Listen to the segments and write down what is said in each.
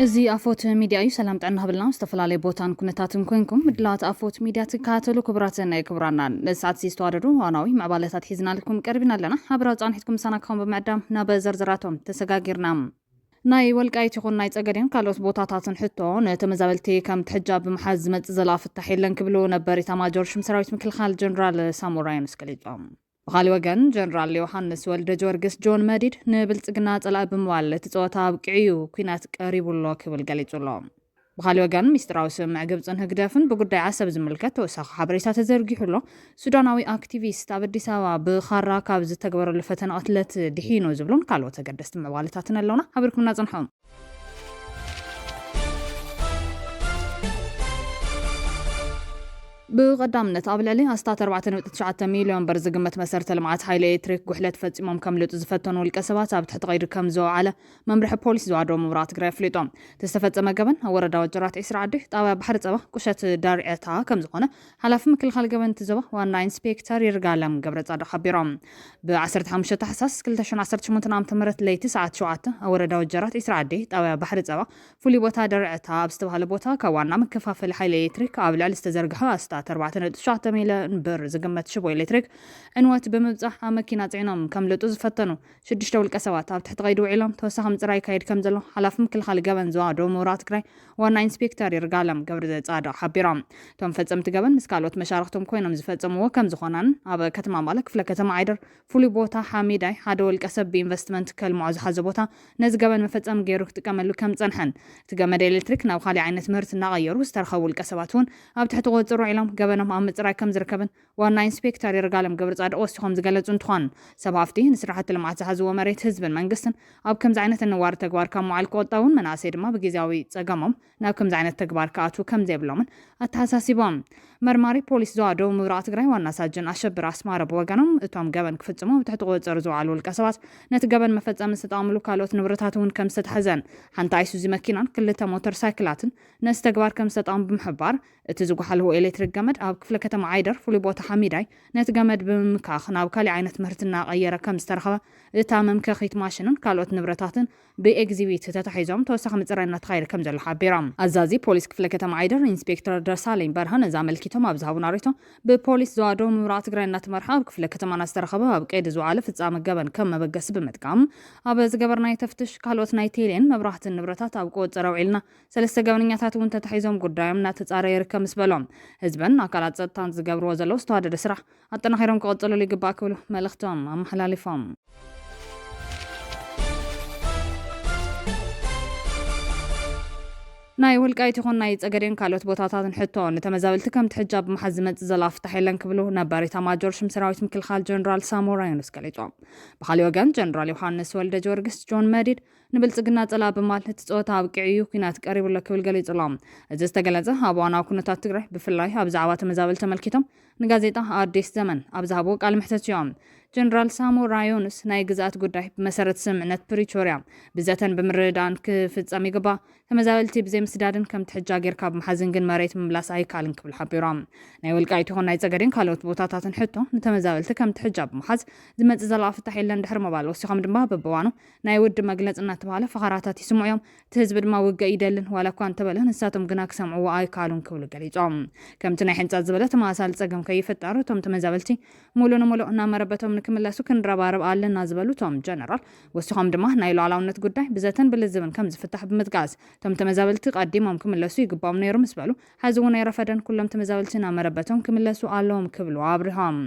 እዚ ኣፎት ሚድያ እዩ ሰላም ጥዕና ብልና ዝተፈላለዩ ቦታን ኩነታትን ኮይንኩም ምድላት ኣፎት ሚድያ ትካተሉ ክብራትን ክብራናን ንሳት ዝተዋደዱ ዋናዊ ምዕባለታት ሒዝና ልኩም ቀርቢና ኣለና ሓበራዊ ጻንሒትኩም ሰናክኹም ብምዕዳም ናብ ዘርዝራቶም ተሰጋጊርና ናይ ወልቃይት ይኹን ናይ ጸገዴን ካልኦት ቦታታትን ሕቶ ነተመዛበልቲ ከም ትሕጃብ ብምሓዝ ዝመጽእ ዘላ ፍታሕ የለን ክብሉ ነበር ኢታማጆር ሹም ሰራዊት ምክልኻል ጀነራል ሳሞራ ዩኑስ ገሊጾም። በኻሊ ወገን ጀነራል ዮሐንስ ወልደ ጀወርግስ ጆን መዲድ ንብልጽግና ጸላእ ብምዋል እቲ ጸወታ ኣብቅዕዩ ኩናት ቀሪቡሎ ክብል ገሊጹሎ። በኻሊ ወገን ሚስጥራዊ ስምዕ ግብፅን ህግደፍን ብጉዳይ ዓሰብ ዝምልከት ተወሳኺ ሓበሬታ ተዘርጊሑሎ ሱዳናዊ ኣክቲቪስት ኣብ ኣዲስ ኣበባ ብኻራ ካብ ዝተገበረሉ ፈተና ቅትለት ድሒኑ ዝብሉን ካልኦት ተገደስቲ ምዕባለታትን ኣለውና ሓቢርኩምና ጽንሖም። ብቀዳምነት ኣብ ልዕሊ ኣስታት 4.9 ሚልዮን ብር ዝግመት መሰረተ ልምዓት ሓይሊ ኤሌክትሪክ ጉሕለት ፈጺሞም ከም ልጡ ዝፈተኑ ውልቀ ሰባት ኣብ ትሕቲ ቀይዲ ከም ዘውዓለ መምርሒ ፖሊስ ዝዋዶ ምብራቅ ትግራይ ኣፍሊጦም። ተስተፈጸመ ገበን ኣብ ወረዳ ወጀራት 20 ጣብያ ባሕሪ ጸባ ቁሸት ዳርዕታ ከም ዝኾነ ሓላፊ ምክልኻል ገበን ትዘባ ዋና ኢንስፔክተር ይርጋለም ገብረ ጻድቅ ሓቢሮም። ብ15 ታሕሳስ 2018 ዓ.ም ለይቲ ሰዓት 7 ኣብ ወረዳ ወጀራት 20 ጣብያ ባሕሪ ጸባ ፍሉይ ቦታ ዳርዕታ ኣብ ዝተባሃለ ቦታ ካብ ዋና መከፋፈሊ ሓይሊ ኤሌክትሪክ ኣብ ልዕሊ ዝተዘርግሐ ኣስታት 4.9 ሚልዮን ብር ዝግመት ሽቦ ኤሌክትሪክ ዕንወት ብምብጻሕ ኣብ መኪና ጽዒኖም ከም ልጡ ዝፈተኑ 6 ውልቀ ሰባት ኣብ ትሕቲ ቀይዲ ውዒሎም ተወሳኺ ምጽራይ ይካየድ ከም ዘሎ ሓላፊ ምክልኻል ገበን ዘዋዶ ምብራቅ ትግራይ ዋና ኢንስፔክተር ይርጋለም ገብረ ጻድቅ ሓቢሮም። እቶም ፈጸምቲ ገበን ምስ ካልኦት መሻርክቶም ኮይኖም ዝፈጸምዎ ከም ዝኾናን ኣብ ከተማ ማለ ክፍለ ከተማ ዓይደር ፍሉይ ቦታ ሓሚዳይ ሓደ ውልቀ ሰብ ብኢንቨስትመንት ከልምዖ ዝሓዘ ቦታ ነዚ ገበን መፈጸም ገይሩ ክጥቀመሉ ከም ጸንሐን እቲ ገመድ ኤሌክትሪክ ናብ ካሊእ ዓይነት ምህርቲ እናቐየሩ ዝተረኸቡ ውልቀ ሰባት እውን ኣብ ትሕቲ ቁፅር ውዒሎም ገበኖም ኣብ ምጽራይ ከም ዝርከብን ዋና ኢንስፔክተር ይርጋለም ገብረ ጻድቅ ወሲኾም ዝገለጹ እንትኾን ሰብ ሃፍቲ ንስራሕቲ ልምዓት ዝሓዝዎ መሬት ህዝብን መንግስትን ኣብ ከምዚ ዓይነት እንዋር ተግባር ካብ መዓል ክቆጠቡን መናእሰይ ድማ ብግዜያዊ ጸገሞም ናብ ከምዚ ዓይነት ተግባር ክኣትዉ ከም ዘይብሎምን ኣተሓሳሲቦም። መርማሪ ፖሊስ ዘዋዶ ምብራቅ ትግራይ ዋና ሳጅን ኣሸብር ኣስማረ ብወገኖም እቶም ገበን ክፍጽሙ ኣብ ትሕቲ ቁፅር ዝውዓሉ ውልቀ ሰባት ነቲ ገበን መፈጸሚ ዝተጣምሉ ካልኦት ንብረታት እውን ከም ዝተተሓዘን ሓንቲ ኣይሱዚ መኪናን ክልተ ሞተር ሳይክላትን ነዚ ተግባር ከም ዝተጣሙ ብምሕባር እቲ ዝጓሓልዎ ኤሌክትሪክ ገመድ ኣብ ክፍለ ከተማ ዓይደር ፍሉይ ቦታ ሓሚዳይ ነቲ ገመድ ብምምካኽ ናብ ካሊእ ዓይነት ምህርትና ቀየረ ከም ዝተረኸበ እታ መምከኺት ማሽንን ካልኦት ንብረታትን ብኤግዚቢት ተታሒዞም ተወሳኺ ምጽራይ እናተኻየደ ከም ዘሎ ሓቢሮም። ኣዛዚ ፖሊስ ክፍለ ከተማ ዓይደር ኢንስፔክተር ደርሳለኝ በርሃ ነዛ መልኪቶም ኣብ ዝሃቡና ሪቶ ብፖሊስ ዘዋዶ ምብራቅ ትግራይ እናተመርሓ ኣብ ክፍለ ከተማና ዝተረኸበ ኣብ ቀይዲ ዝውዓለ ፍጻመ ገበን ከም መበገሲ ብምጥቃም ኣብ ዝገበርናይ ተፍትሽ ካልኦት ናይ ቴሌን መብራህትን ንብረታት ኣብ ቁፅር ኣውዒልና 3 ገበነኛታት እውን ተታሒዞም ጉዳዮም እናተጻረየ ይርከብ ምስ በሎም ህዝብን ኣካላት ጸጥታን ዝገብርዎ ዘለዉ ዝተዋደደ ስራሕ ኣጠናኺሮም ክቕጽልሉ ይግባእ ክብሉ መልእኽቶም ኣመሓላሊፎም። ናይ ወልቃይት ይኹን ናይ ጸገዴን ካልኦት ቦታታትን ሕቶ ንተመዛበልቲ ከም ትሕጃብ ብምሓዝ ዝመጽእ ዘላ ፍታሕ የለን ክብሉ ነበር ኢታማጆር ሹም ሰራዊት ምክልኻል ጀነራል ሳሞራ ዩኑስ ገሊጾም። በኻሊ ወገን ጀነራል ዮሐንስ ወልደ ጀወርግስ ጆን መዲድ ንብልጽግና ጸላእ ብምባል እቲ ጸወታ ኣብቅዕዩ ኩናት ቀሪቡሎ ክብል ገሊጹሎም። እዚ ዝተገለጸ ኣብ ዋናዊ ኩነታት ትግራይ ብፍላይ ኣብ ዛዕባ ተመዛበልቲ ተመልኪቶም ንጋዜጣ ኣዲስ ዘመን ኣብ ዝሃብዎ ቃል ምሕተት እዮም። ጀነራል ሳሞራ ዩኑስ ናይ ግዛት ጉዳይ ብመሰረት ስምምዕነት ፕሪቶሪያ ብዘተን ብምርዳን ክፍጸም ይግባእ ተመዛበልቲ ብዘይ ምስዳድን ከም ትሕጃ ጌርካ ብምሓዝን ግን መሬት ምምላስ ኣይካልን ክብል ሓቢሮም። ናይ ወልቃይት ይኹን ናይ ጸገዴን ካልኦት ቦታታትን ሕቶ ንተመዛበልቲ ከም ትሕጃ ብምሓዝ ዝመጽእ ዘላ ፍታሕ የለን ድሕሪ ምባል ወሲኾም ድማ በብዋኑ ናይ ውድ መግለጽ እናተባሃለ ፈኻራታት ይስምዑ እዮም። እቲ ህዝቢ ድማ ውግእ ይደልን ዋላ እኳ እንተበለ ንሳቶም ግና ክሰምዕዎ ኣይካሉን ክብሉ ገሊጾም። ከምቲ ናይ ሕንጻት ዝበለ ተመሳሳሊ ጸገም ከይፍጠር እቶም ተመዛበልቲ ሙሉእ ንሙሉእ እናመረበቶም ንክምለሱ ክንረባረብ ኣለና ዝበሉ እቶም ጀነራል ወሲኾም ድማ ናይ ሉዓላውነት ጉዳይ ብዘተን ብልዝብን ከም ዝፍታሕ ብምጥቃስ እቶም ተመዛበልቲ ቀዲሞም ክምለሱ ይግባኦም ነይሩ ምስ በሉ ሕዚ እውን ኣይረፈደን ኩሎም ተመዛበልቲ እናመረበቶም ክምለሱ ኣለዎም ክብሉ ኣብሪሆም።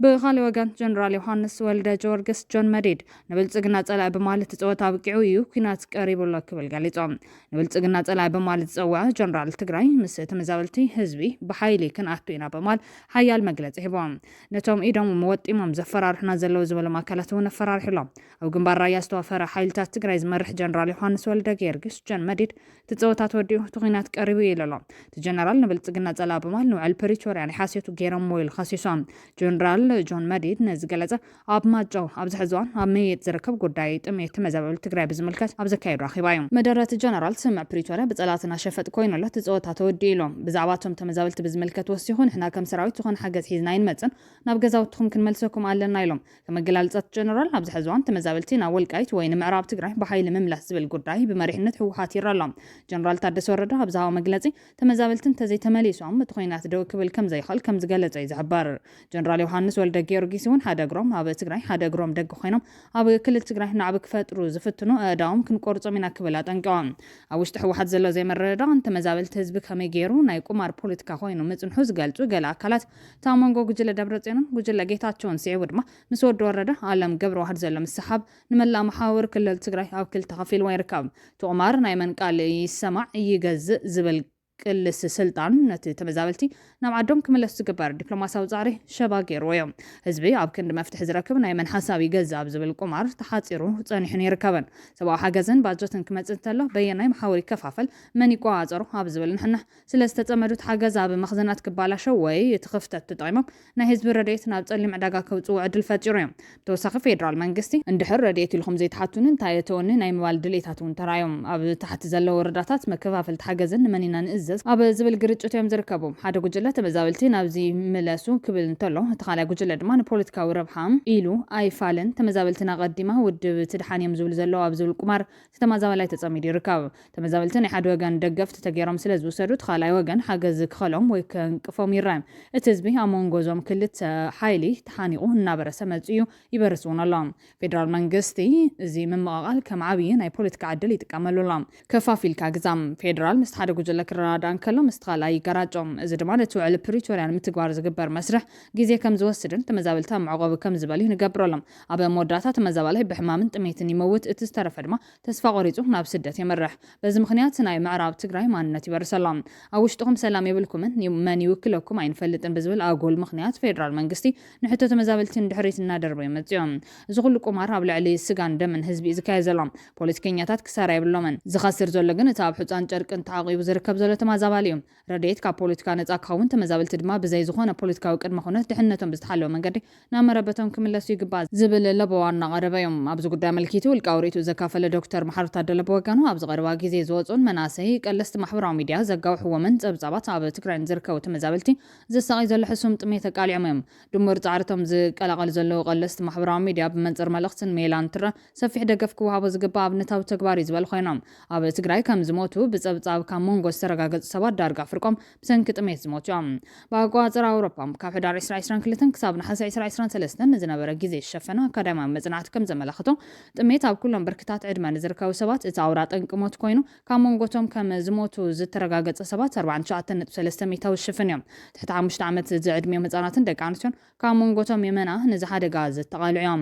ብኻሊ ወገን ጀነራል ዮሐንስ ወልደ ጀወርግስ ጆን መዲድ ንብልጽግና ጸላእ በማለት ጸወታ ኣብቅዕዩ እዩ ኩናት ቀሪቡሎ ክብል ገሊጾም። ንብልጽግና ጸላእ በማለት ዝጸውዐ ጀነራል ትግራይ ምስ ተመዛበልቲ ህዝቢ ብሓይሊ ክንኣቱ ኢና በማል ሓያል መግለጺ ሂቦም። ነቶም ኢዶም ወጢሞም ዘፈራርሑና ዘለዉ ዝበሎም ኣካላት እውን ኣፈራርሒሎም። ኣብ ግንባር ራያ ዝተዋፈረ ሓይልታት ትግራይ ዝመርሕ ጀነራል ዮሐንስ ወልደ ጌርግስ ጆን መዲድ እቲ ጸወታ ተወዲኡ እቲ ኩናት ቀሪቡ እዩ ኢሎም። እቲ ጀነራል ንብልጽግና ጸላእ በማል ንውዕል ፕሪቶሪያ ናይ ሓሴቱ ገይሮም ሞይል ከሲሶም። ጀነራል ጆን መዲድ ነዝገለጸ ኣብ ማጫው ኣብ ዝሕዝዋን ኣብ መየት ዝርከብ ጉዳይ ጥሜት ተመዛበልቲ ትግራይ ብዝምልከት ኣብ ዘካየዱ ኣኺባ እዮም መደረት ጀነራል ስምዕ ፕሪቶሪያ ብጸላትና ሸፈጥ ኮይኑላ ተጸወታ ተወዲ ኢሎም ብዛዕባቶም ተመዛበልቲ ብዝምልከት ወሲኹን ንሕና ከም ሰራዊት ዝኾነ ሓገዝ ሒዝና ይንመጽን ናብ ገዛውትኩም ክንመልሰኩም ኣለና ኢሎም ከመገላልጸት ጀነራል ኣብ ዝሕዝዋን ተመዛበልቲ ናብ ወልቃይት ወይ ንምዕራብ ትግራይ ብሓይሊ ምምላስ ዝብል ጉዳይ ብመሪሕነት ህወሓት ይረሎም ጀነራል ታደሰ ወረደ ኣብ ዝሃቦ መግለጺ ተመዛበልቲ እንተዘይተመሊሶም እቲ ኩናት ደው ክብል ከም ዘይኽእል ከም ዝገለጸ እዩ ዝሕበር ጀነራል ዮሃንስ ወልደ ጊዮርጊስ እውን ሓደ እግሮም ኣብ ትግራይ ሓደ እግሮም ደግ ኮይኖም ኣብ ክልል ትግራይ ናዕቢ ክፈጥሩ ዝፍትኑ ኣእዳዎም ክንቆርጾም ኢና ክብል ኣጠንቂቖም ኣብ ውሽጢ ህወሓት ዘሎ ዘይመረዳቕ ተመዛበልቲ ህዝቢ ከመይ ገይሩ ናይ ቁማር ፖለቲካ ኮይኑ ምጽንሑ ዝገልጹ ገለ ኣካላት እታ መንጎ ጉጅለ ደብረጽዮንን ጉጅለ ጌታቸውን ስዒቡ ድማ ምስ ወዲ ወረደ ኣለም ገብረ ዋህድ ዘሎ ምስሓብ ንመላእ መሓወር ክልል ትግራይ ኣብ ክልተ ከፊልዎ ይርከብ ቁማር ናይ መንቃል ይሰማዕ ይገዝእ ዝብል ቅልስ ስልጣን ነቲ ተመዛበልቲ ናብ ዓዶም ክምለሱ ዝግበር ዲፕሎማሲያዊ ጻዕሪ ሸባ ገይርዎ እዮም ህዝቢ ኣብ ክንዲ መፍትሒ ዝረክብ ናይ መን ሓሳብ ይገዝእ ኣብ ዝብል ቁማር ተሓፂሩ ጸኒሑ ይርከብን ሰብኣዊ ሓገዝን ባጀትን ክመጽእ እንተሎ በየናይ መሓወር ይከፋፈል መን ይቆጻጸሩ ኣብ ዝብል ንሕና ስለ ዝተጸመዱት ሓገዝ ኣብ መኽዘናት ክባላሸው ወይ እቲ ክፍተት ተጠቂሞም ናይ ህዝቢ ረድኤት ናብ ጸሊም ዕዳጋ ከውፅኡ ዕድል ፈጢሩ እዮም ብተወሳኺ ፌደራል መንግስቲ እንድሕር ረድኤት ኢልኩም ዘይተሓቱን እንታይ እተወኒ ናይ ምባል ድሌታት እውን ተራዮም ኣብ ታሕቲ ዘለዎ ወረዳታት መከፋፈልቲ ሓገዝን ንመን ኢና ንእዘዝ ኣብ ዝብል ግርጭት እዮም ዝርከቡ ሓደ ጉጅለ ተመዛበልቲ ናብዚ ምለሱ ክብል እንተሎ እቲ ካልእ ጉጅለ ድማ ንፖለቲካዊ ረብሓ ኢሉ ኣይፋልን ተመዛበልትና ቀዲማ ውድብ ትድሓንዮም ዝብል ዘሎ ኣብ ዝብል ቁማር ተመዛበላይ ተጸሚዱ ይርከብ ተመዛበልቲ ናይ ሓደ ወገን ደገፍቲ ተገይሮም ስለ ዝወሰዱ እቲ ካልእ ወገን ሓገዝ ክኸሎም ወይ ከንቅፎም ይራም እቲ ህዝቢ ኣብ መንጎዞም ክልተ ሓይሊ ተሓኒቑ እናበረሰ መጽኡ ይበርስ እውን ኣሎ ፌደራል መንግስቲ እዚ ምምቃቃል ከም ዓብይ ናይ ፖለቲካ ዕድል ይጥቀመሉ ኣሎ ከፋፊልካ ግዛም ፌደራል ምስ ሓደ ጉጅለ ክረዳዳን ከሎ ምስትኻላ ይገራጮም እዚ ድማ ነቲ ውዕል ፕሪቶሪያ ንምትግባር ዝግበር መስርሕ ግዜ ከም ዝወስድን ተመዛበልቲ መዕቆቢ ከም ዝበሉ ንገብረሎም ኣብ መወዳእታ ተመዛበላይ ብሕማምን ጥሜትን ይመውት እቲ ዝተረፈ ድማ ተስፋ ቆሪጹ ናብ ስደት ይመርሕ በዚ ምክንያት ናይ ምዕራብ ትግራይ ማንነት ይበርሰሎም ኣብ ውሽጥኩም ሰላም ይብልኩምን መን ይውክለኩም ኣይንፈልጥን ብዝብል ኣጎል ምክንያት ፌደራል መንግስቲ ንሕቶ ተመዛበልቲ እንድሕሪት እናደርበ ይመጽኦም እዚ ኩሉ ቁማር ኣብ ልዕሊ ስጋን ደምን ህዝቢ ዝካየድ ዘሎ ፖለቲከኛታት ክሳራ ይብሎምን ዝኸስር ዘሎ ግን እቲ ኣብ ሕፃን ጨርቅን ተዓቂቡ ዝርከብ ዘሎ ተመዛባሊ እዮም ረድኤት ካብ ፖለቲካ ነጻ ክኸውን ተመዛበልቲ ድማ ብዘይ ዝኾነ ፖለቲካዊ ቅድመ ኩነት ድሕነቶም ብዝተሓለወ መንገዲ ናብ መረበቶም ክምለሱ ይግባእ ዝብል ለቦዋ እናቐረበ እዮም ኣብዚ ጉዳይ መልኪቱ ውልቃዊ ርእይቱ ዘካፈለ ዶክተር መሓር ታደለ ብወገኑ ኣብ ዝቐረባ ግዜ ዝወፁን መናሰይ ቀለስቲ ማሕበራዊ ሚድያ ዘጋውሕዎምን ፀብጻባት ኣብ ትግራይ ዝርከቡ ተመዛበልቲ ዘሳቒ ዘሎ ሕሱም ጥሜት ተቃሊዖም እዮም ድሙር ጻዕርቶም ዝቀላቀሉ ዘለዉ ቀለስቲ ማሕበራዊ ሚድያ ብመንጽር መልእኽትን ሜላን ትረ ሰፊሕ ደገፍ ክወሃቦ ዝግባእ ኣብነታዊ ተግባር እዩ ዝበል ኮይኖም ኣብ ትግራይ ከም ዝሞቱ ብፀብጻብ ካብ መንጎ ዝተረጋገጹ ሰባት ዳርጋ ፍርቆም ብሰንኪ ጥሜት ዝሞቱ እዮም ብኣቆጻጽራ ኣውሮፓ ካብ ሕዳር 2022 ክሳብ ናሓሰ 2023 ዝነበረ ግዜ ዝሸፈነ ኣካዳሚያዊ መጽናዕቲ ከም ዘመላኽቶ ጥሜት ኣብ ኩሎም ብርክታት ዕድመ ዝርከቡ ሰባት እቲ ኣውራ ጠንቂ ሞት ኮይኑ ካብ መንጎቶም ከም ዝሞቱ ዝተረጋገጸ ሰባት 49.3 ሚታዊ ዝሽፍን እዮም ትሕቲ 5 ዓመት ዝዕድሜዮም ህጻናትን ደቂ ኣንስትዮን ካብ መንጎቶም የመና ነዚ ሓደጋ ዝተቃልዑ እዮም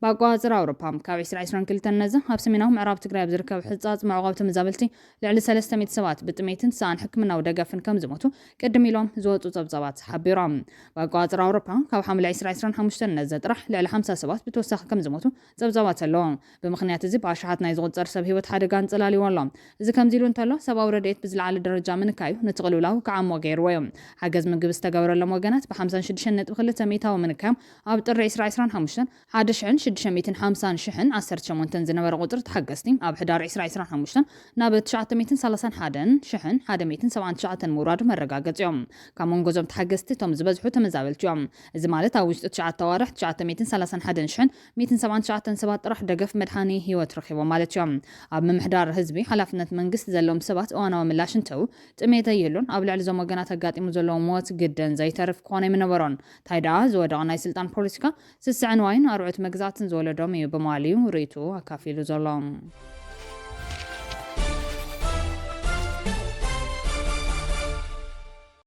ብኣቆጻጽራ ኣውሮፓ ካብ 2022 ነዚ ኣብ ሰሜናዊ ምዕራብ ትግራይ ዝርከቡ ሕጻጽ መዕቆቢ ተመዛበልቲ ልዕሊ 300 ሰባት ብጥሜትን ሳን ሕክምናዊ ደገፍን ከም ዝሞቱ ቅድም ኢሎም ዝወፁ ፀብጻባት ሓቢሮም ብኣቆጻጽራ ኣውሮፓ ካብ ሓምላይ 2025 ነዚ ጥራሕ ልዕሊ 50 ሰባት ብተወሳኺ ከም ዝሞቱ ፀብጻባት ኣለዎ ብምክንያት እዚ ብኣሽሓት ናይ ዝቁፀር ሰብ ሂወት ሓደጋ እንጽላልዎ ኣሎ እዚ ከምዚ ኢሉ እንተሎ ሰብኣዊ ረድኤት ብዝለዓለ ደረጃ ምንካዩ ነቲ ቅልውላው ክዓሞ ገይርዎ እዮም ሓገዝ ምግቢ ዝተገበረሎም ወገናት ብ56.2 ሚታዊ ምንካዮም ኣብ ጥሪ 2025 1650,018 ዝነበረ ቁጥሪ ተሓገዝቲ ኣብ ሕዳር 2025 ናብ 931,179 ምውራዱ መረጋገጽ እዮም ካብ መንጎዞም ተሓገዝቲ እቶም ዝበዝሑ ተመዛበልቲ እዮም እዚ ማለት ኣብ ውሽጢ 9 ኣዋርሕ 931,179 ሰባት ጥራሕ ደገፍ መድሓኒ ሂወት ረኺቦም ማለት እዮም ኣብ ምምሕዳር ህዝቢ ሓላፍነት መንግስቲ ዘለዎም ሰባት እዋናዊ ምላሽ እንተው ጥሜት የሉን ኣብ ልዕሊ ዞም ወገናት ኣጋጢሙ ዘለዎ ሞት ግደን ዘይተርፍ ክኾነ ይምነበሮን ታይዳ ዝወደቐ ናይ ስልጣን ፖለቲካ ስስዕን ዋይን ኣርዑት መግዛትን ዝወለዶም እዩ በማልዩ ርእይቱ ኣካፊሉ ዘሎ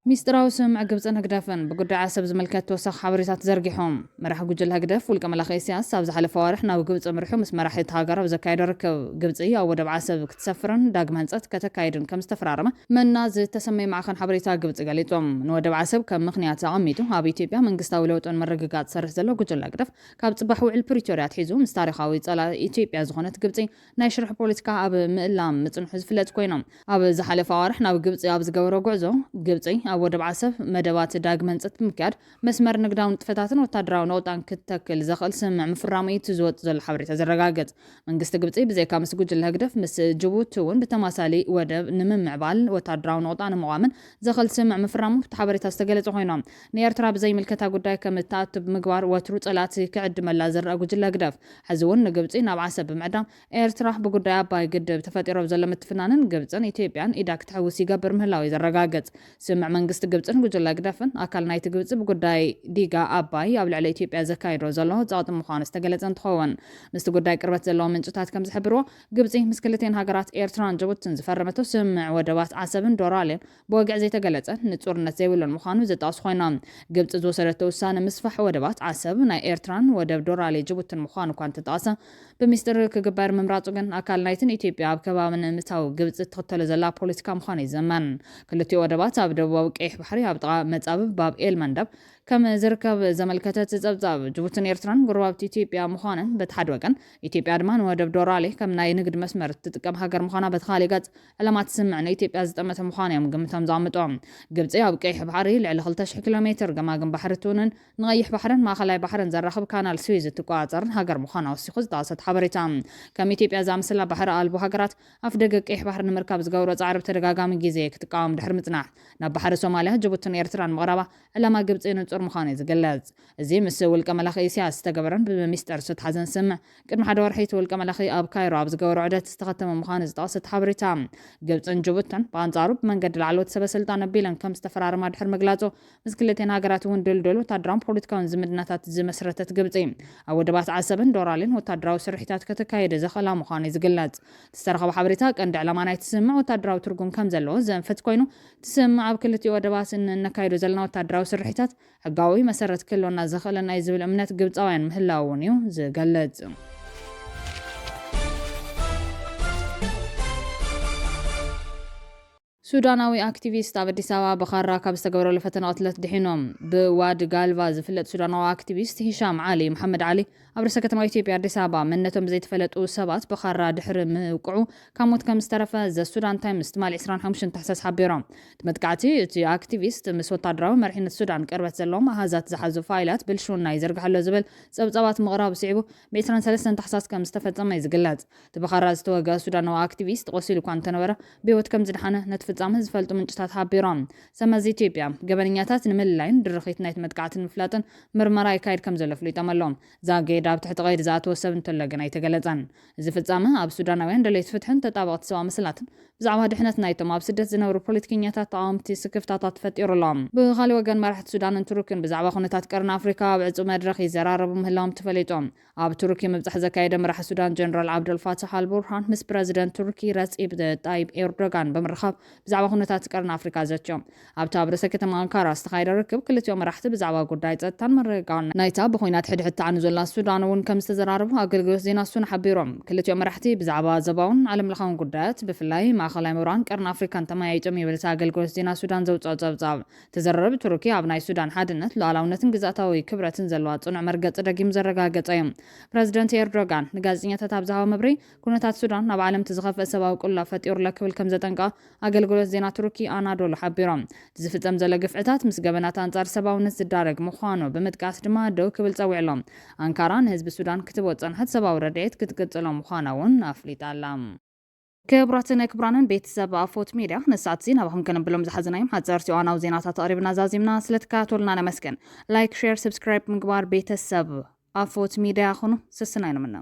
ሚስጥራዊ ስምዕ ግብፅን ህግደፍን ብጉዳይ ዓሰብ ዝምልከት ተወሳኺ ሓበሬታት ዘርጊሖም መራሒ ጉጅለ ህግደፍ ውልቀ መላኸ ኢሳያስ ኣብ ዝሓለፈ ኣዋርሕ ናብ ግብፂ ምርሑ ምስ መራሒት ሃገር ኣብ ዘካየደ ርክብ ግብፂ ኣብ ወደብ ዓሰብ ክትሰፍርን ዳግመ ህንፀት ከተካይድን ከም ዝተፈራረመ መና ዝተሰመየ ማዕከን ሓበሬታ ግብፂ ገሊፆም ንወደብ ዓሰብ ከም ምክንያት ኣቐሚጡ ኣብ ኢትዮጵያ መንግስታዊ ለውጥን ምርግጋፅ ዝሰርሕ ዘሎ ጉጅለ ህግደፍ ካብ ፅባሕ ውዕል ፕሪቶሪያ ትሒዙ ምስ ታሪኻዊ ፀላኢ ኢትዮጵያ ዝኾነት ግብፂ ናይ ሽርሕ ፖለቲካ ኣብ ምእላም ምፅንሑ ዝፍለጥ ኮይኖም ኣብ ዝሓለፈ ኣዋርሕ ናብ ግብፂ ኣብ ዝገበሮ ጉዕዞ ግብፂ ኣብ ወደብ ዓሰብ መደባት ዳግመን ጽት ምክያድ መስመር ንግዳውን ጥፈታትን ወታደራዊ ነውጣን ክትተክል ዘኽእል ስምምዕ ምፍራሙ እቲ ዝወጽእ ዘሎ ሓበሬታ ዘረጋግጽ መንግስቲ ግብጺ ብዘይካ ምስ ጉጅለ ህግደፍ ምስ ጅቡቲ እውን ብተማሳሊ ወደብ ንምምዕባል ወታደራዊ ነውጣ ንምቋምን ዘኽእል ስምምዕ ምፍራሙ እቲ ሓበሬታ ዝተገለጸ ኮይኖም ንኤርትራ ብዘይምልከታ ጉዳይ ከም እትኣትብ ምግባር ወትሩ ጸላት ክዕድመላ ዝረአ ጉጅለ ህግደፍ ሕዚ እውን ንግብጺ ናብ ዓሰብ ብምዕዳም ኤርትራ ብጉዳይ ኣባይ ግድብ ተፈጢሮም ዘሎ ምትፍናንን ግብጽን ኢትዮጵያን ኢዳ ክትሕውስ ይገብር ምህላው ዘረጋግጽ ስምምዕ መንግስቲ ግብጽን ጉጅለ ህግደፍን ኣካል ናይቲ ግብጽ ብጉዳይ ዲጋ ኣባይ ኣብ ልዕሊ ኢትዮጵያ ዘካይዶ ዘሎ ጸቕጢ ምዃኑ ዝተገለጸ እንትኸውን ምስቲ ጉዳይ ቅርበት ዘለዎ ምንጭታት ከም ዝሕብርዎ ግብጺ ምስ ክልቴን ሃገራት ኤርትራን ጅቡትን ዝፈረመቶ ስምምዕ ወደባት ዓሰብን ዶራሌን ብወግዕ ዘይተገለጸ ንጹርነት ዘይብሉን ምዃኑ ዘጣቕሱ ኮይኖም ግብጺ ዝወሰደቶ ውሳነ ምስፋሕ ወደባት ዓሰብ ናይ ኤርትራን ወደብ ዶራሌ ጅቡትን ምዃኑ እኳ እንተጠቐሰ ብምስጢር ክግበር ምምራጹ ግን ኣካል ናይትን ኢትዮጵያ ኣብ ከባቢ ንምእታው ግብጺ ትኽተሎ ዘላ ፖለቲካ ምዃኑ ይዘመን ክልቲኡ ወደባት ኣብ ደቡባዊ ቀይሕ ባሕሪ ኣብ ጥቓ መጻብብ ባብ ኤል መንደብ ከም ዝርከብ ዘመልከተት ጸብጻብ ጅቡትን ኤርትራን ጉርባብቲ ኢትዮጵያ ምዃነን በቲ ሓደ ወገን ኢትዮጵያ ድማ ንወደብ ዶራሌ ከም ናይ ንግድ መስመር ትጥቀም ሃገር ምዃና በቲ ካልእ ገጽ ዕላማት ስምምዕ ንኢትዮጵያ ዝጠመተ ምዃኑ እዮም ግምቶም ዘቐምጦም ግብጺ ኣብ ቀይሕ ባሕሪ ልዕሊ 2,000 ኪሎ ሜትር ገማግም ባሕሪ ቱንን ንቐይሕ ባሕርን ማእኸላይ ባሕርን ዘራኽብ ካናል ስዊዝ እትቆጻጸርን ሃገር ምዃና ወሲኹ ዝጠቐሰት ሓበሬታ ከም ኢትዮጵያ ዝኣምሰላ ባሕሪ ኣልቦ ሃገራት ኣፍ ደገ ቀይሕ ባሕሪ ንምርካብ ዝገብሮ ጻዕሪ ብተደጋጋሚ ግዜ ክትቃወም ድሕሪ ምጽናሕ ናብ ባሕሪ ሶማልያ ጅቡትን ኤርትራን ምቕራባ ዕላማ ግብጺ ንጹር ምዃኑ ዝገልጽ እዚ ምስ ውልቀ መላኺ ኢሳያስ ዝተገበረን ብምስጢር ዝተሓዘን ስምምዕ ቅድሚ ሓደ ወርሒ ውልቀ መላኺ ኣብ ካይሮ ኣብ ዝገበሮ ዑደት ዝተኸተመ ምዃኑ ዝጠቐሰት ሓበሬታ ግብጽን ጅቡትን ብኣንጻሩ ብመንገዲ ላዕለዎት ሰበስልጣን ኣቢለን ከም ዝተፈራረማ ድሕሪ ምግላጹ ምስ ክልቴን ሃገራት እውን ድልድል ወታደራውን ፖለቲካውን ዝምድናታት ዝመስረተት ግብጺ ኣብ ወደባት ዓሰብን ዶራሌን ወታደራዊ ስርሒታት ከተካየደ ዘኽእላ ምዃኑ ዝግለጽ ዝተረኸበ ሓበሬታ ቀንዲ ዕላማ ናይቲ ስምምዕ ወታደራዊ ትርጉም ከም ዘለዎ ዘንፍት ኮይኑ እቲ ስምምዕ ኣብ ክልቲኡ ወደባት ነካይዶ ዘለና ወታደራዊ ስርሒታት ሕጋዊ መሰረት ክህልወና ዘኽእለና እዩ ዝብል እምነት ግብጻውያን ምህላው እውን እዩ ዝገልጽ ሱዳናዊ አክቲቪስት ኣብ አዲስ አበባ በኻራ ካብ ዝተገበረሉ ፈተና ቅትለት ድሒኖም ብዋድ ጋልቫ ዝፍለጥ ሱዳናዊ አክቲቪስት ሂሻም ዓሊ መሐመድ ዓሊ ኣብ ርእሰ ከተማ ኢትዮጵያ አዲስ አበባ መንነቶም ዘይተፈለጡ ሰባት በኻራ ድሕሪ ምውቅዑ ካብ ሞት ከም ዝተረፈ ዘሱዳን ታይምስ ትማል 25 ታሕሳስ ሓቢሮም መጥቃዕቲ እቲ አክቲቪስት ምስ ወታደራዊ መሪሕነት ሱዳን ቅርበት ዘለዎም ኣሃዛት ዝሓዙ ፋይላት ብልሹና ይዘርግሐሎ ዝብል ፀብፀባት ምቕራብ ስዒቡ ብ23 ታሕሳስ ከም ዝተፈጸመ ይዝግለጽ እቲ በኻራ ዝተወግአ ሱዳናዊ አክቲቪስት ቆሲሉ እኳ እንተነበረ ብሂወት ከም ዝድሓነ ነቲ ፍጻመ ዝፈልጡ ምንጭታት ሓቢሮም ሰመዚ ኢትዮጵያ ገበነኛታት ንምልላይን ድርኺት ናይቲ መጥቃዕትን ምፍላጥን ምርመራ ይካየድ ከም ዘሎ ፍሊጦም ኣሎም ዛጌድ ኣብ ትሕቲ ቀይዲ ዝኣተወ ሰብ እንተሎ ግን ኣይተገለጸን እዚ ፍጻመ ኣብ ሱዳናውያን ደለይቲ ፍትሕን ተጣበቕቲ ሰብኣዊ ምስላትን ብዛዕባ ድሕነት ናይቶም ኣብ ስደት ዝነብሩ ፖለቲከኛታት ተቃወምቲ ስክፍታታት ፈጢሩሎም ብኻልእ ወገን መራሕቲ ሱዳንን ቱርክን ብዛዕባ ኩነታት ቀርኒ ኣፍሪካ ኣብ ዕፁ መድረኽ ይዘራረቡ ምህላዎም ተፈሊጦም ኣብ ቱርኪ ምብጻሕ ዘካየደ መራሒ ሱዳን ጀነራል ዓብደልፋታሕ አልቡርሃን ምስ ፕረዚደንት ቱርኪ ረፂብ ጣይብ ኤርዶጋን ብምርኻብ ብዛዕባ ኩነታት ቀርኒ ኣፍሪካ ዘቸዮም ኣብታ ኣብ ርእሰ ከተማ አንካራ ዝተኻየደ ርክብ ክልቲኦም መራሕቲ ብዛዕባ ጉዳይ ጸጥታን ምርግጋዕን ናይታ ብኹናት ሕድሕድ ተዓኒ ዘላ ሱዳን እውን ከም ዝተዘራረቡ ኣገልግሎት ዜና ሱን ሓቢሮም ክልቲኦም መራሕቲ ብዛዕባ ዞባውን ዓለምለኻውን ጉዳያት ብፍላይ ማእኸላይ ምሁራን ቀርኒ ኣፍሪካን ተመያይጦም ይብል ኣገልግሎት ዜና ሱዳን ዘውፅኦ ጸብጻብ ተዘረብ ቱርኪ ኣብ ናይ ሱዳን ሓድነት ሉዓላውነትን ግዛታዊ ክብረትን ዘለዋ ጽኑዕ መርገፂ ደጊሙ ዘረጋገፀ እዩ ፕረዚደንት ኤርዶጋን ንጋዜጠኛታት ኣብ ዝሃቦ መብሪ ኩነታት ሱዳን ናብ ዓለም ዝኸፍአ ሰብኣዊ ቁላ ፈጢሩላ ክብል ከም ዘጠንቀቐ ኣገልግሎት ዜና ቱርኪ ኣናዶሉ ሓቢሮም ዝፍጸም ዘሎ ግፍዕታት ምስ ገበናት አንጻር ሰብኣውነት ዝዳረግ ምዃኑ ብምጥቃስ ድማ ደው ክብል ፀዊዕሎም አንካራ ንህዝቢ ሱዳን ክትቦ ፀንሐት ሰብኣዊ ረድኤት ክትቅጽሎም ምዃና እውን ኣፍሊጣላ ክቡራትን ክቡራንን ቤተሰብ ኣፎት ሚድያ ነሳት ዜና ናባኹም ከነብሎም ዝሓዝናዮም ሓፀርቲ እዋናዊ ዜናታት ኣቕሪብና ዛዚምና ስለተከታተሉና ነመስገን ላይክ ሼር ሰብስክራይብ ምግባር ቤተሰብ ኣፎት ሚድያ ኹኑ ስስና ይነምና